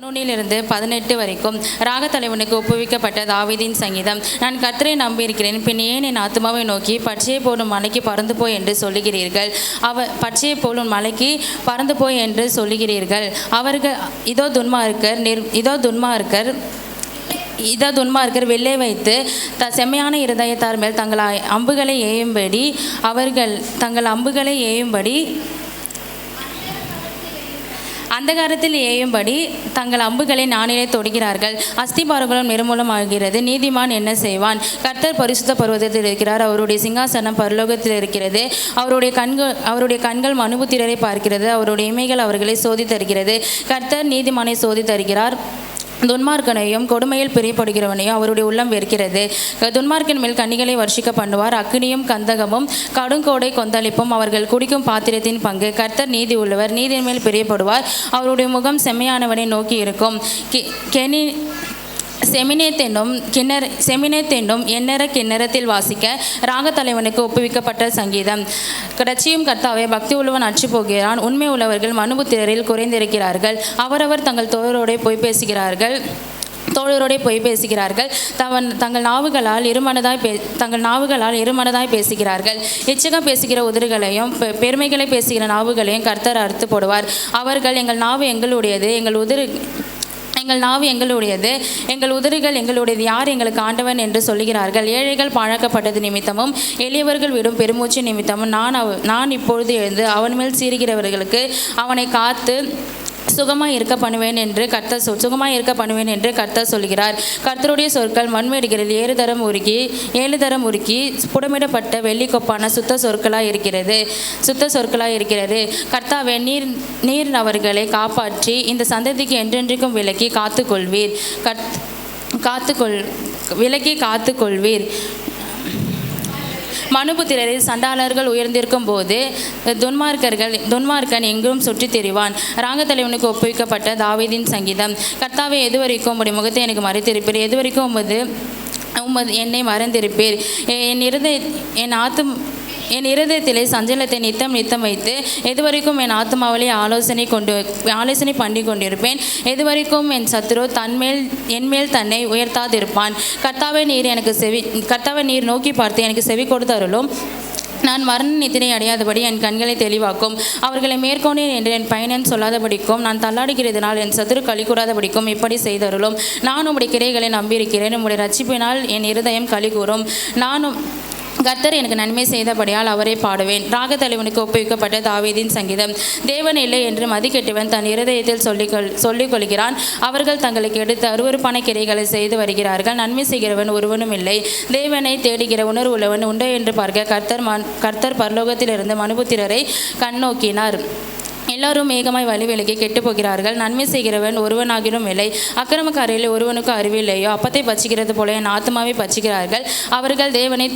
11 18 வரைக்கும் ராகத்தலைவனுக்கு ஒப்புவிக்கப்பட்ட தாவீதின் சங்கீதம். நான் கர்த்தரை நம்பியிருக்கிறேன், பின் ஏன் என் ஆத்துமாவை நோக்கி பட்சியை போலும் மலைக்கு பறந்து போய் என்று சொல்லுகிறீர்கள்? பட்சியை போலும் மலைக்கு பறந்து போய் என்று சொல்லுகிறீர்கள். அவர்கள் இதோ துன்மார்க்கர் வெள்ளை வைத்து செம்மையான இருதயத்தார் மேல் தங்கள் அம்புகளை ஏயும்படி அந்தகாரத்தில் ஏயும்படி தங்கள் அம்புகளை நானிலே தொடுகிறார்கள். அஸ்திபாரங்களும் நிர்மூலமாகிறது. நீதிமான் என்ன செய்வான்? கர்த்தர் பரிசுத்த பர்வதத்தில் இருக்கிறார், அவருடைய சிங்காசனம் பரலோகத்தில் இருக்கிறது. அவருடைய கண்கள் மனுபுத்திரரை பார்க்கிறது, அவருடைய இமைகள் அவர்களை சோதித்தருகிறது. கர்த்தர் நீதிமானை சோதித்தருகிறார், துன்மார்க்கனையும் கொடுமையில் பிரியப்படுகிறவனையும் அவருடைய உள்ளம் வெறுக்கிறது. துன்மார்க்கன் மேல் கன்னிகளை வர்ஷிக்க பண்ணுவார், அக்கினியும் கந்தகமும் கடுங்கோடை கொந்தளிப்பும் அவர்கள் குடிக்கும் பாத்திரத்தின் பங்கு. கர்த்தர் நீதி உள்ளவர், நீதியின் மேல் பிரியப்படுவார், அவருடைய முகம் செம்மையானவனை நோக்கி இருக்கும். செமினேத் என்னும் எண்ணற கிண்ணறத்தில் வாசிக்க ராகத்தலைவனுக்கு ஒப்புவிக்கப்பட்ட சங்கீதம். ரட்சியும் கர்த்தாவே, பக்தி உள்ளவன் அற்று போகிறான், உண்மை உள்ளவர்கள் மனுபுத்திரரில் குறைந்திருக்கிறார்கள். அவரவர் தங்கள் தோழரோடே பொய் பேசுகிறார்கள். தங்கள் நாவுகளால் இருமனதாய் பேசுகிறார்கள். இச்சகம் பேசுகிற உதடுகளையும் பெருமைகளை பேசுகிற நாவுகளையும் கர்த்தர் அறுத்து போடுவார். அவர்கள், எங்கள் நாவு எங்களுடையது, எங்கள் உதடுகள் எங்களுடையது, யார் எங்களுக்கு ஆண்டவன் என்று சொல்லுகிறார்கள். ஏழைகள் பாழாக்கப்பட்டது நிமித்தமும் எளியவர்கள் விடும் பெருமூச்சு நிமித்தமும் நான் இப்பொழுது எழுந்து அவன் மேல் சீறுகிறவர்களுக்கு அவனை காத்து சுகமாய் இருக்க பண்ணுவேன் என்று கர்த்தர் சொல்கிறார். கர்த்தருடைய சொற்கள் மண்மேடுகளில் 7 தரம் உருக்கி புடமிடப்பட்ட வெள்ளி கொப்பான சுத்த சொற்களாய் இருக்கிறது. கர்த்தாவே, நீர் அவர்களை காப்பாற்றி இந்த சந்ததிக்கு என்றென்றைக்கும் விலக்கி காத்துக்கொள்வீர். மனுபுத்திரரில் சண்டாளர்கள் உயர்ந்திருக்கும் போது துன்மார்க்கன் எங்கும் சுற்றி திரிவான். ராகத்தலைவனுக்கு ஒப்புவிக்கப்பட்ட தாவீதின் சங்கீதம். கர்த்தாவே, எதுவரைக்கும் உம்முடைய முகத்தை எனக்கு மறைத்திருப்பீர்? எதுவரைக்கும் என்னை மறந்திருப்பீர்? என் இருதயத்திலே சஞ்சலத்தை நித்தம் வைத்து எதுவரைக்கும் என் ஆத்மாவிலே ஆலோசனை பண்ணி கொண்டிருப்பேன்? எதுவரைக்கும் என் சத்துரு என்மேல் தன்னை உயர்த்தாதிருப்பான்? கர்த்தாவே, நீர் நோக்கி பார்த்து எனக்கு செவி கொடுத்தருளும். நான் மரண நித்திரை அடையாதபடி என் கண்களை தெளிவாக்கும். அவர்களை மேற்கொண்டேன் என்று என் பயனன் சொல்லாதபடிக்கும், நான் தள்ளாடுகிறதுனால் என் சத்துரு களி கூறாதபடிக்கும் இப்படி செய்தருளும். நான் உம்முடைய கிரைகளை நம்பியிருக்கிறேன், உம்முடைய ரட்சிப்பினால் என் இருதயம் களி கூறும். கர்த்தர் எனக்கு நன்மை செய்தபடியால் அவரை பாடுவேன். ராகத்தலைவனுக்கு ஒப்புவிக்கப்பட்ட தாவீதின் சங்கீதம். தேவன் இல்லை என்று மதிக்கெட்டவன் தன் இருதயத்தில் சொல்லிக் கொள்கிறான். அவர்கள் தங்களுக்கு எடுத்து அருவருப்பான கிரைகளை செய்து வருகிறார்கள். நன்மை செய்கிறவன் ஒருவனும் இல்லை, தேவனை தேடுகிற உணர்வு உள்ளவன் உண்டோ என்று பார்க்க கர்த்தர் பரலோகத்திலிருந்து மனுபுத்திரரை கண்ணோக்கினார். எல்லாரும் ஏகமாய் வழி விலகி கெட்டு போகிறார்கள். நன்மை செய்கிறவன் ஒருவனாகிலும் இல்லை, அக்கிரமக்காரில் ஒருவனுக்கு அறிவில்லையோ. அப்பத்தை பச்சிக்கிறது போல என் ஆத்மாவை பச்சிக்கிறார்கள். அவர்கள் தேவனை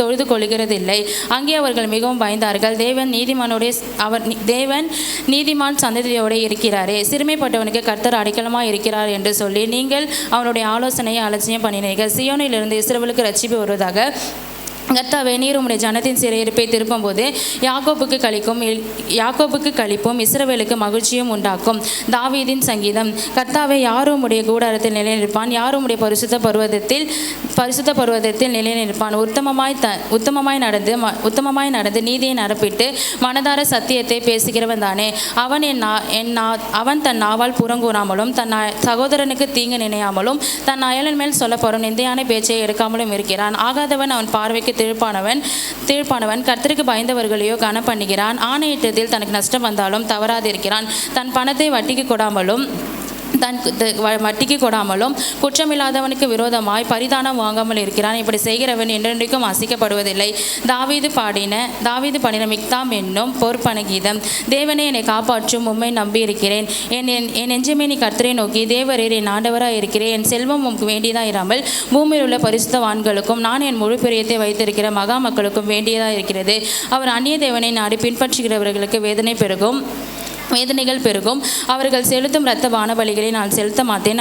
தொழுது கொள்கிறதில்லை. அங்கே அவர்கள் மிகவும் பயந்தார்கள். தேவன் நீதிமான் சந்ததியோடு இருக்கிறாரே, சிறுமைப்பட்டவனுக்கு கர்த்தர் அடைக்கலமாக இருக்கிறார் என்று சொல்லி நீங்கள் அவனுடைய ஆலோசனையை அலட்சியம் பண்ணினீர்கள். சீயோனிலிருந்து இஸ்ரவேலுக்கு ரட்சிப்பு வருவதாக. கர்த்தாவே, நீர் உம்முடைய ஜனத்தின் சிறையிருப்பை திருப்பும் போது யாக்கோபுக்கு களிப்பும் இஸ்ரவேலுக்கு மகிழ்ச்சியும் உண்டாக்கும். தாவீதின் சங்கீதம். கர்த்தாவே, யாரும் உம்முடைய கூடாரத்தில் நிலைநிற்பான்? யாரும் உம்முடைய பரிசுத்த பர்வதத்தில் நிலைநிற்பான்? உத்தமமாய் நடந்து நீதியை நடப்பிட்டு மனதார சத்தியத்தை பேசுகிறவன் தானே. அவன் தன் நாவால் புறங்கூறாமலும் தன் சகோதரனுக்கு தீங்கு நினையாமலும் தன் அயலன் மேல் சொல்லப்படும் நிந்தையான பேச்சை எடுக்காமலும் இருக்கிறான். ஆகாதவன் அவன் பார்வைக்கு தீர்ப்பானவன். கர்த்தருக்கு பயந்தவர்களையோ கனம் பண்ணுகிறான். ஆணையிட்டதில் தனக்கு நஷ்டம் வந்தாலும் தவறாதிருக்கிறான். தன் பணத்தை வட்டிக்கு கொடாமலும் குற்றமில்லாதவனுக்கு விரோதமாய் பரிதானம் வாங்காமல் இருக்கிறான். இப்படி செய்கிறவன் என்றென்றைக்கும் அசிக்கப்படுவதில்லை. தாவீது பாடின மிக்தாம் என்னும் பொற்பன கீதம். தேவனே, என்னை காப்பாற்றும், உம்மை நம்பி இருக்கிறேன். என் நெஞ்சமே, நீ கர்த்தரை நோக்கி, தேவரீர் என் ஆண்டவராக இருக்கிறேன். என் செல்வம் உமக்கு வேண்டியதாக இராமல் பூமியில் உள்ள பரிசுத்தவான்களுக்கும் நான் என் முழு பிரியத்தை வைத்திருக்கிற மகா மக்களுக்கும் வேண்டியதாக இருக்கிறது. அவர் அந்நிய தேவனை நாடி பின்பற்றுகிறவர்களுக்கு வேதனை பெருகும். வேதனைகள் பெருகும். அவர்கள் செலுத்தும் இரத்த பானபலிகளை நான் செலுத்த மாட்டேன்.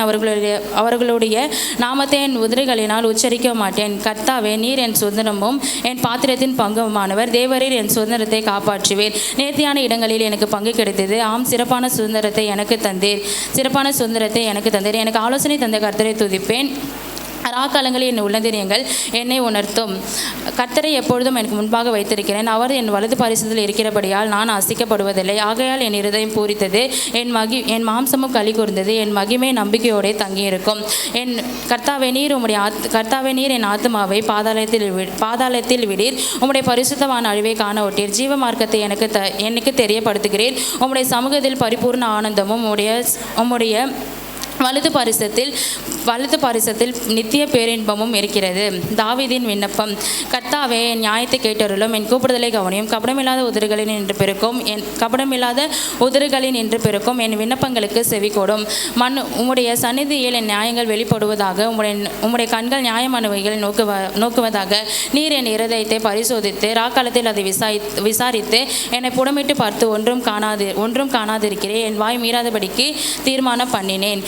அவர்களுடைய நாமத்தை என் உதிரைகளினால் உச்சரிக்க மாட்டேன். கர்த்தாவே, நீர் என் சுதந்திரமும் என் பாத்திரத்தின் பங்குமானவர். தேவரீர் என் சுதந்திரத்தை காப்பாற்றுவேர். நேர்த்தியான இடங்களில் எனக்கு பங்கு கிடைத்தது. ஆம், சிறப்பான சுதந்திரத்தை எனக்கு தந்தீர். எனக்கு ஆலோசனை தந்த கர்த்தரை துதிப்பேன். ராக்காலங்களில் என் உள்ளந்திரியங்கள் என்னை உணர்த்தும். கர்த்தரை எப்பொழுதும் எனக்கு முன்பாக வைத்திருக்கிறேன். அவர் என் வலது பாரிசத்தில் இருக்கிறபடியால் நான் அசைக்கப்படுவதில்லை. ஆகையால் என் இருதயம் பூரித்தது, என் மாம்சமும் களி கூர்ந்தது, என் மகிமை நம்பிக்கையோடு தங்கியிருக்கும். கர்த்தாவே, நீர் என் ஆத்மாவை பாதாளத்தில் விடீர். உம்முடைய பரிசுத்தமான அழிவை காண ஒட்டீர். ஜீவ மார்க்கத்தை எனக்கு தெரியப்படுத்துகிறீர். உம்முடைய சமூகத்தில் பரிபூர்ண ஆனந்தமும் உம்முடைய வலது பாரிசத்தில் நித்திய பேரின்பமும் இருக்கிறது. தாவீதின் விண்ணப்பம். கர்த்தாவே, என் நியாயத்தை கேட்டருளும், என் கூப்பிடுதலை கவனியும். கபடமில்லாத உதடுகளின் என்று பெருக்கும் என் விண்ணப்பங்களுக்கு செவி கொடும். உம்முடைய சந்நிதியில் என் நியாயங்கள் வெளிப்படுவதாக, உம்முடைய கண்கள் நியாயமானவைகளை நோக்குவதாக. நீர் என் இருதயத்தை பரிசோதித்து ராக்காலத்தில் அதை விசாரித்து என்னை புடமிட்டு பார்த்து ஒன்றும் காணாதிருக்கிறேன். என் வாய் மீறாதபடிக்கு தீர்மானம் பண்ணினேன்.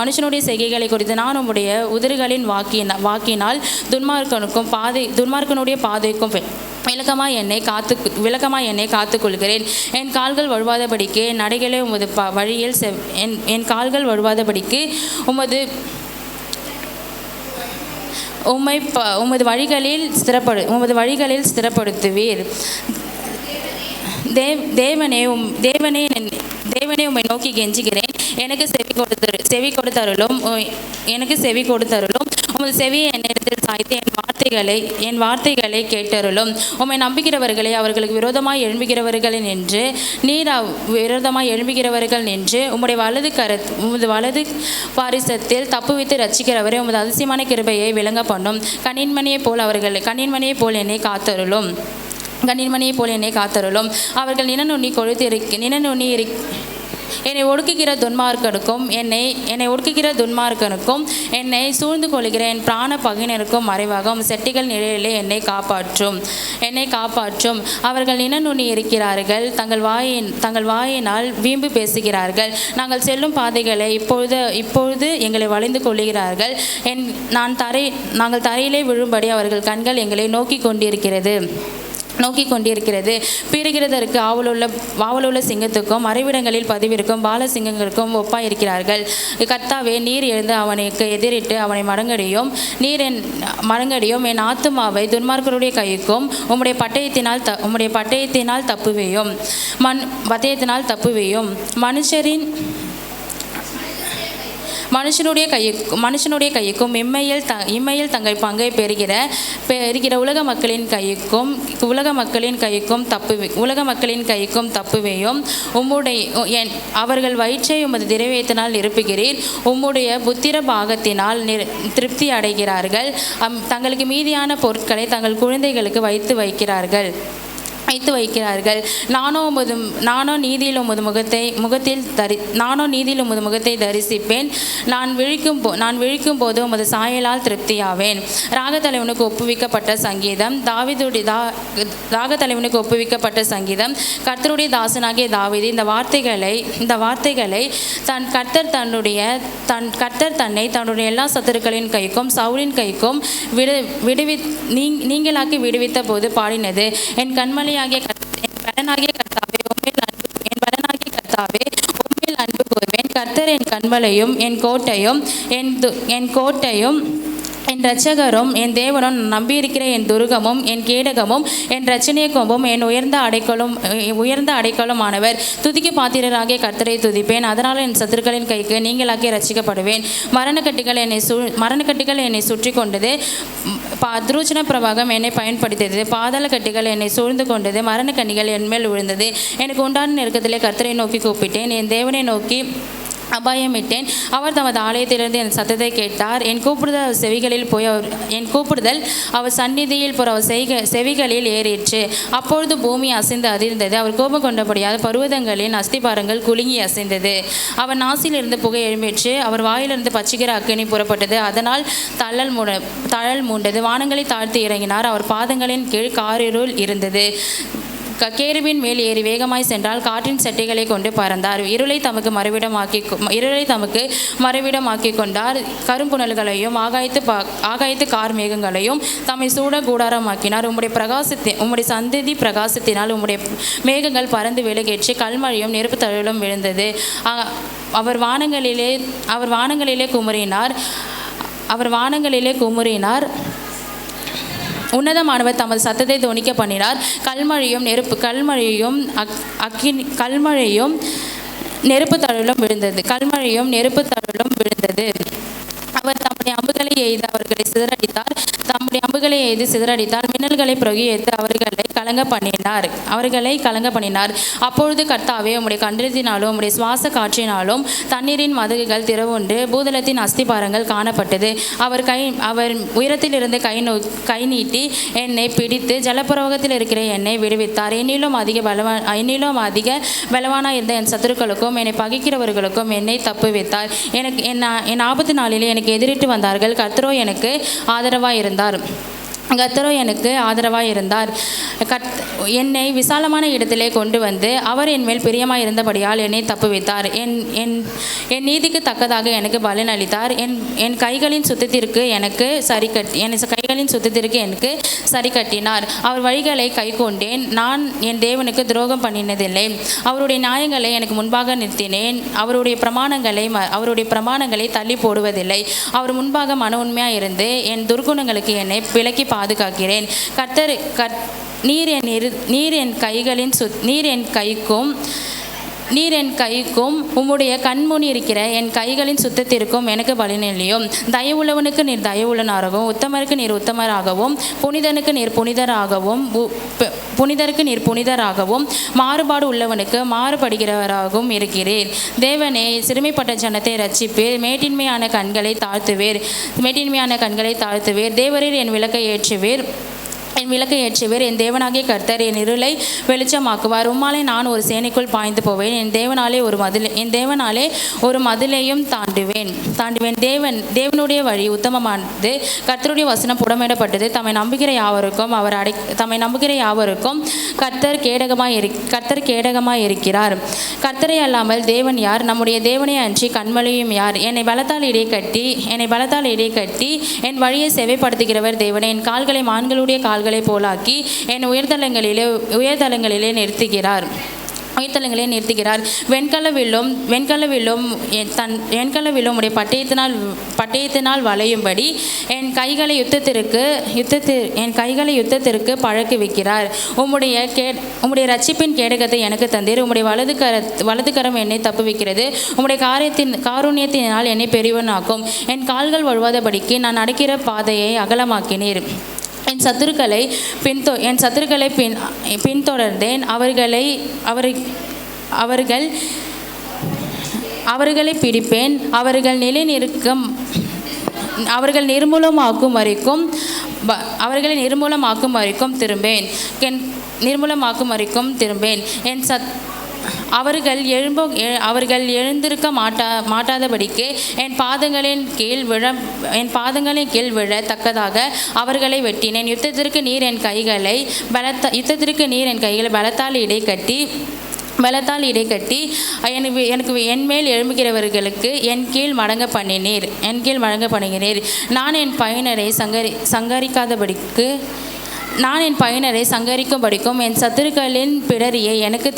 மனுஷனுடைய செய்கைகளை குறித்து நான் உம்முடைய உதிர்களின் வாக்கினால் துன்மார்க்கனுடைய பாதைக்கும் விளக்கமாய் என்னை காத்துக்கொள்கிறேன். என் கால்கள் வழுவாதபடிக்கு என் நடைகளை உமது வழியில் என் கால்கள் வழுவாதபடிக்கு உமது வழிகளில் ஸ்திரப்படுத்துவீர். தேவனே, உம்மை நோக்கி கெஞ்சுகிறேன். எனக்கு செவி கொடுத்தருளும். உமது செவியை என்னிடத்தில் சாய்த்து என் வார்த்தைகளை கேட்டருளும். உம்மை நம்புகிறவர்களை அவர்களுக்கு விரோதமாய் எழும்புகிறவர்கள் நின்று உமது வலது பாரிசத்தில் தப்புவித்து ரட்சிக்கிறவரை உமது அதிசயமான கிருபையை விளங்க பண்ணும். கண்ணின்மணியை போல் என்னை காத்தருளும். அவர்கள் என்னை ஒடுக்குகிற துன்மார்க்கனுக்கும் என்னை சூழ்ந்து கொள்கிற என் பிராண பகையினருக்கும் மறைவாகும் செட்டிகள் நிழலிலே என்னை காப்பாற்றும். அவர்கள் நினநுண்ணி இருக்கிறார்கள், தங்கள் வாயினால் வீம்பு பேசுகிறார்கள். நாங்கள் செல்லும் பாதைகளை இப்பொழுது எங்களை வளைந்து கொள்ளுகிறார்கள். நாங்கள் தரையிலே விழும்படி அவர்கள் கண்கள் எங்களை நோக்கி கொண்டிருக்கிறது. பீறுகிறதற்கு ஆவலுள்ள சிங்கத்துக்கும் மறைவிடங்களில் பதிவிருக்கும் பால சிங்கங்களுக்கும் ஒப்பாயிருக்கிறார்கள். கர்த்தாவே, நீர் எழுந்து அவனுக்கு எதிரிட்டு அவனை மடங்கடியும். என் ஆத்துமாவை துன்மார்க்கருடைய கைக்கும் உம்முடைய பட்டயத்தினால் தப்புவேயும். மனுஷனுடைய கைக்கும் இம்மையில் தங்கள் பங்கை பெறுகிற உலக மக்களின் கைக்கும் தப்புவேயும். அவர்கள் வயிற்றை உமது திரவியத்தினால் நிரப்புகிறீர். உம்முடைய புத்திர பாகத்தினால் திருப்தி அடைகிறார்கள். தங்களுக்கு மீதியான பொருட்களை தங்கள் குழந்தைகளுக்கு வைத்து வைக்கிறார்கள். நானோ நீதியில் உமது முகத்தை தரிசிப்பேன். நான் விழிக்கும் போது உமது சாயலால் திருப்தியாவேன். ராகத்தலைவனுக்கு ஒப்புவிக்கப்பட்ட சங்கீதம். கர்த்தருடைய தாசனாகிய தாவீது இந்த வார்த்தைகளை கர்த்தர் தன்னை தன்னுடைய எல்லா சத்துருக்களின் கைக்கும் சவுலின் கைக்கும் நீங்களாக்கி விடுவித்த போது பாடினது. என் பலனாகிய கர்த்தாவே உம்மில் அன்பு கூர்வேன். கர்த்தர் என் கண்மலையும் என் கோட்டையும் என் இரட்சகரும் என் தேவனும் நம்பியிருக்கிற என் துருகமும் என் கேடகமும் என் இரட்சணிய கொம்பும் என் உயர்ந்த அடைக்கலமானவர். துதிக்கு பாத்திரராகிய கர்த்தரை துதிப்பேன். அதனால் என் சத்துருக்களின் கைக்கு நீங்களாக்கி ரட்சிக்கப்படுவேன். மரணக்கட்டிகள் என்னை சுற்றி கொண்டது. துருச்சன பிரபாகம் என்னை பயன்படுத்தியது. பாதாள கட்டிகள் என்னை சூழ்ந்து கொண்டது. மரணக்கண்ணிகள் என் மேல் விழுந்தது. எனக்கு உண்டான நெருக்கத்திலே கர்த்தரை நோக்கி கூப்பிட்டேன். என் தேவனை நோக்கி அபாயமிட்டேன். அவர் தமது ஆலயத்திலிருந்து என் சத்தத்தை கேட்டார். என் கூப்பிடுதல் அவர் சந்நிதியில் அவர் செவிகளில் ஏறிற்று. அப்பொழுது பூமி அசைந்து அதிர்ந்தது. அவர் கோபம் கொண்டபடியால் பர்வதங்களின் அஸ்திபாரங்கள் குலுங்கி அசைந்தது. அவர் நாசிலிருந்து புகை எழும்பிற்று. அவர் வாயிலிருந்து பச்சிக்கிற அக்கினி புறப்பட்டது. அதனால் தழல் மூண்டது. வானங்களை தாழ்த்தி இறங்கினார். அவர் பாதங்களின் கீழ் காரிருள் இருந்தது. கேருபின் மேல் ஏறி வேகமாய் சென்றால் காற்றின் செட்டைகளை கொண்டு பறந்தார். இருளை தமக்கு மறைவிடமாக்கி கொண்டார். கரும்புணல்களையும் ஆகாயத்து கார் மேகங்களையும் தம்மை சூட கூடாரமாக்கினார். உம்முடைய சந்ததி பிரகாசத்தினால் உம்முடைய மேகங்கள் பறந்து விலகேற்றி கல்மழையும் நெருப்பு தழலும் விழுந்தது. அவர் வானங்களிலே குமுறினார். உன்னதமானவர் தமது சத்தத்தை தொனிக்க பண்ணினார். கல்மழையும் நெருப்பு தழலும் விழுந்தது. அவர் தம்முடைய அம்புகளை எய்து சிதறடித்தார். மின்னல்களை பிரயோகித்து அவர்களை கலங்க பண்ணினார். அப்பொழுது கர்த்தாவே, உம்முடைய கண்டத்தினாலும் உம்முடைய சுவாச காற்றினாலும் தண்ணீரின் மதகுகள் திறவுண்டு பூதலத்தின் அஸ்திபாரங்கள் காணப்பட்டது. அவர் உயரத்திலிருந்து கை நீட்டி என்னை பிடித்து ஜலப்பிரவாகத்தில் இருக்கிற என்னை விடுவித்தார். என்னிலும் அதிக பலவானாய் இருந்த என் சத்துருக்களுக்கும் என்னை பகைக்கிறவர்களுக்கும் என்னை தப்புவித்தார். என் ஆபத்து நாளிலே எனக்கு எதிரிட்டு வந்தார்கள். கர்த்தரோ எனக்கு ஆதரவாய் இருந்தார். என்னை விசாலமான இடத்திலே கொண்டு வந்து அவர் என் மேல் பிரியமாய் இருந்தபடியால் என்னை தப்புவித்தார். என் நீதிக்கு தக்கதாக எனக்கு பலன் அளித்தார். என் கைகளின் சுத்தத்திற்கு எனக்கு சரி கட்டினார். அவர் வழிகளை கை கொண்டேன். நான் என் தேவனுக்கு துரோகம் பண்ணினதில்லை. அவருடைய நியாயங்களை எனக்கு முன்பாக நிறுத்தினேன். அவருடைய பிரமாணங்களை தள்ளி போடுவதில்லை. அவர் முன்பாக மன உண்மையாக இருந்து என் துர்குணங்களுக்கு என்னை விலக்கி பாதுகாக்கிறேன். நீர் என் கைக்கும் உம்முடைய கண்முன் இருக்கிற என் கைகளின் சுத்தத்திற்கும் எனக்கு பலனளியும். தயவுள்ளவனுக்கு நீர் தயவுள்ளனாகவும் உத்தமருக்கு நீர் உத்தமராகவும் புனிதருக்கு நீர் புனிதராகவும் மாறுபாடு உள்ளவனுக்கு மாறுபடுகிறவராகவும் இருக்கிறீர். தேவனே, சிறுமைப்பட்ட ஜனத்தை ரட்சிப்பீர். மேட்டின்மையான கண்களை தாழ்த்துவீர். தேவரீர் என் விளக்கை ஏற்றுவீர். என் தேவனாகிய கர்த்தர் என் இருளை வெளிச்சமாக்குவார். உம்மாலே நான் ஒரு சேனைக்குள் பாய்ந்து போவேன். என் தேவனாலே ஒரு மதிலையும் தாண்டுவேன். தேவனுடைய வழி உத்தமமானது. கர்த்தருடைய வசனம் புடமிடப்பட்டது. தம்மை நம்புகிற யாவருக்கும் கர்த்தர் கேடகமாய் இருக்கிறார். கர்த்தரை அல்லாமல் தேவன் யார்? நம்முடைய தேவனை அன்றி கண்மலையும் யார்? என்னை பலத்தால் இடைக்கட்டி என் வழியை செவைப்படுத்துகிறவர் தேவனே. என் கால்களை மான்களுடைய கால்களை போலாக்கி என் உயர்தலங்களிலே நிறுத்துகிறார். வெண்கலவில்லும் உடைய பட்டயத்தினால் வளையும்படி என் கைகளை யுத்தத்திற்கு பழக்குவிக்கிறார். உம்முடைய ரட்சிப்பின் கேடகத்தை எனக்கு தந்தீர். உம்முடைய வலது கரம் என்னை தப்புவிக்கிறது. உம்முடைய காருண்யத்தினால் என்னை பெரியவனாக்கும். என் கால்கள் வழுவாதபடிக்கு நான் நடக்கிற பாதையை அகலமாக்கினீர். என் சத்துருக்களை பின்தொடர்ந்தேன். அவர்களை பிடிப்பேன். அவர்கள் நிர்மூலமாக்கும் வரைக்கும் திரும்பேன். அவர்கள் எழுந்திருக்க மாட்டாதபடிக்கு என் பாதங்களின் கீழ் விழத்தக்கதாக அவர்களை வெட்டினேன். யுத்தத்திற்கு நீர் என் கைகளை பலத்தால் இடைக்கட்டி எனக்கு என்மேல் எழும்புகிறவர்களுக்கு என் கீழ் மடங்க பண்ணினீர். நான் என் பயனரை சங்கரிக்கும்படிக்கும் என் சத்துருக்களின் பிடரியை எனக்கு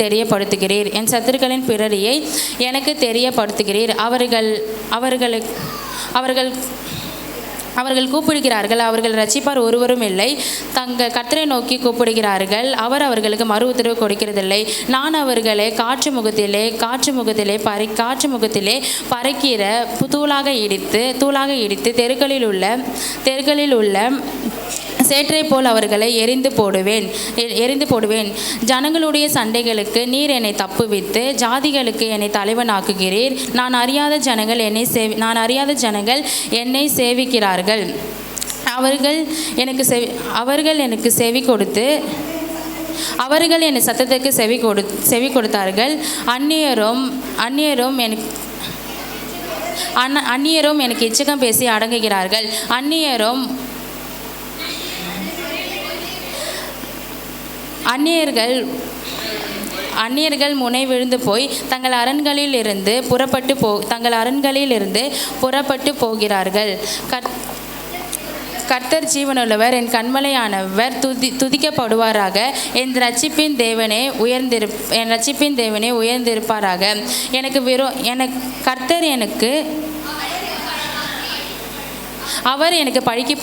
தெரியப்படுத்துகிறீர். அவர்கள் கூப்பிடுகிறார்கள், அவர்கள் ரட்சிப்பார் ஒருவரும் இல்லை. கர்த்தரை நோக்கி கூப்பிடுகிறார்கள், அவர் அவர்களுக்கு மறு உத்தரவு கொடுக்கிறதில்லை. நான் அவர்களை காற்று முகத்திலே பறக்கிற தூளாக இடித்து தெருக்களில் உள்ள சேற்றை போல் அவர்களை எரிந்து போடுவேன். ஜனங்களுடைய சண்டைகளுக்கு நீர் என்னை தப்புவித்து ஜாதிகளுக்கு என்னை தலைவனாக்குகிறீர். நான் அறியாத ஜனங்கள் என்னை சேவிக்கிறார்கள். அவர்கள் எனக்கு செவி கொடுத்து அவர்கள் என் சத்தத்துக்கு செவி கொடுத்தார்கள். அந்நியரும் எனக்கு இச்சகம் பேசி அந்நியர்கள் முனை விழுந்து போய் தங்கள் அரண்களிலிருந்து புறப்பட்டு போகிறார்கள். கர்த்தர் ஜீவனுள்ளவர், என் கண்மலையானவர் துதிக்கப்படுவாராக. என் ரட்சிப்பின் தேவனே உயர்ந்திருப்பாராக. அவர் எனக்கு பழிக்கு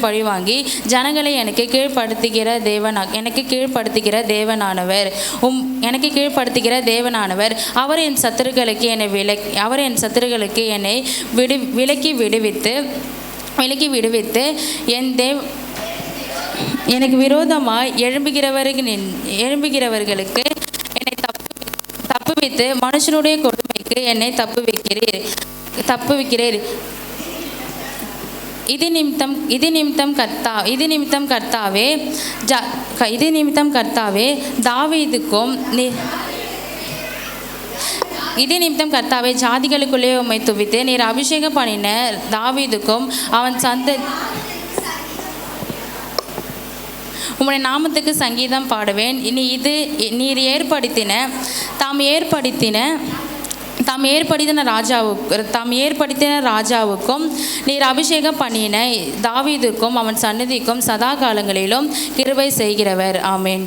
பழி வாங்கி ஜனங்களை எனக்கு கீழ்ப்படுத்துகிற தேவனானவர். அவர் என் சத்துருக்களுக்கு என்னை விலக்கி விடுவித்து எனக்கு விரோதமாய் எழும்புகிறவர்களுக்கு என்னை தப்புவித்து மனுஷனுடைய கொடுமைக்கு என்னை தப்புவிக்கிறீர். இது நிமித்தம் கர்த்தாவே ஜாதிகளுக்குள்ளே உம்மை துதித்து நீர் அபிஷேகம் பண்ணின தாவீதுக்கும் அவன் உம்முடைய நாமத்துக்கு சங்கீதம் பாடுவேன். நீர் ஏற்படுத்தின ராஜாவுக்கும் நீர் அபிஷேகம் பண்ணின தாவீதுக்கும் அவன் சந்நிதிக்கும் சதா காலங்களிலும் கிருபை செய்கிறவர். ஆமென்.